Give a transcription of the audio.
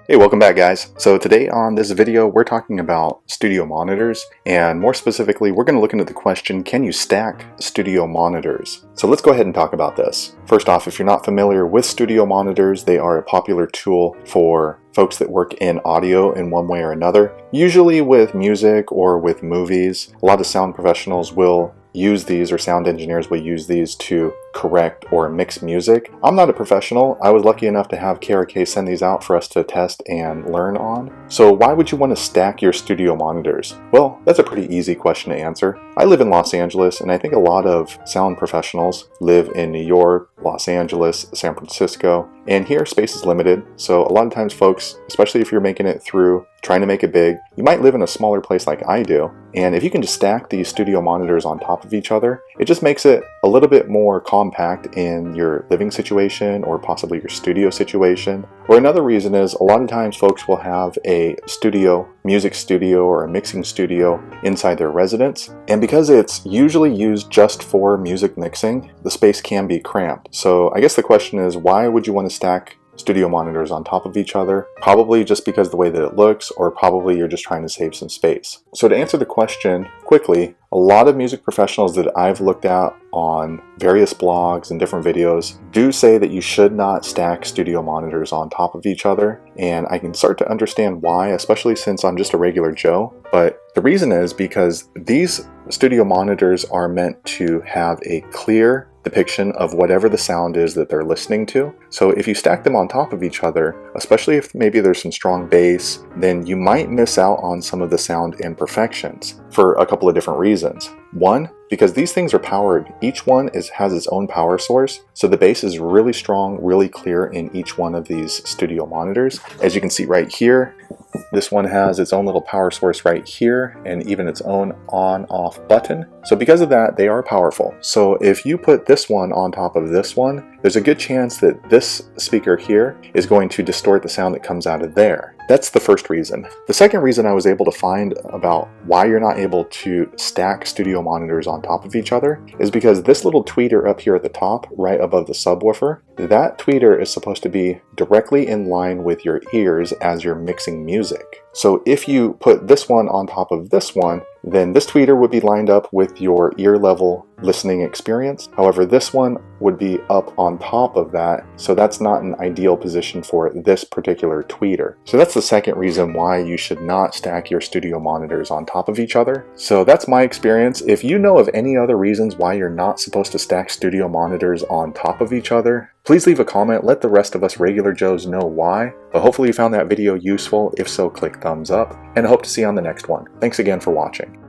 Hey, welcome back guys. So today on this video we're talking about studio monitors, and more specifically we're going to look into the question, can you stack studio monitors? So let's go ahead and talk about this. First off, if you're not familiar with studio monitors, they are a popular tool for folks that work in audio in one way or another, usually with music or with movies. A lot of sound professionals will use these, or sound engineers will use these to correct or mix music. I'm not a professional. I was lucky enough to have KRK send these out for us to test and learn on. So why would you want to stack your studio monitors? Well, that's a pretty easy question to answer. I live in Los Angeles, and I think a lot of sound professionals live in New York, Los Angeles, San Francisco, and here space is limited. So a lot of times folks, especially if you're making it through trying to make it big, you might live in a smaller place like I do. And if you can just stack these studio monitors on top of each other, it just makes it a little bit more compact in your living situation or possibly your studio situation. Or another reason is a lot of times folks will have a studio, music studio or a mixing studio inside their residence. And because it's usually used just for music mixing, the space can be cramped. So I guess the question is, why would you want to stack studio monitors on top of each other? Probably just because the way that it looks, or probably you're just trying to save some space. So to answer the question quickly, a lot of music professionals that I've looked at on various blogs and different videos do say that you should not stack studio monitors on top of each other, and I can start to understand why, especially since I'm just a regular Joe. But the reason is because these studio monitors are meant to have a clear depiction of whatever the sound is that they're listening to. So if you stack them on top of each other, especially if maybe there's some strong bass, then you might miss out on some of the sound imperfections for a couple of different reasons. One, because these things are powered. Each one has its own power source, so the bass is really strong, really clear in each one of these studio monitors. As you can see right here, this one has its own little power source right here, and even its own on-off button. So because of that, they are powerful. So if you put this one on top of this one, there's a good chance that this speaker here is going to distort the sound that comes out of there. That's the first reason. The second reason I was able to find about why you're not able to stack studio monitors on top of each other is because this little tweeter up here at the top, right above the subwoofer, that tweeter is supposed to be directly in line with your ears as you're mixing music. So if you put this one on top of this one, then this tweeter would be lined up with your ear level listening experience. However, this one would be up on top of that, so that's not an ideal position for this particular tweeter. So that's the second reason why you should not stack your studio monitors on top of each other. So that's my experience. If you know of any other reasons why you're not supposed to stack studio monitors on top of each other, please leave a comment. Let the rest of us regular Joes know why. But hopefully you found that video useful. If so, click thumbs up, and I hope to see you on the next one. Thanks again for watching.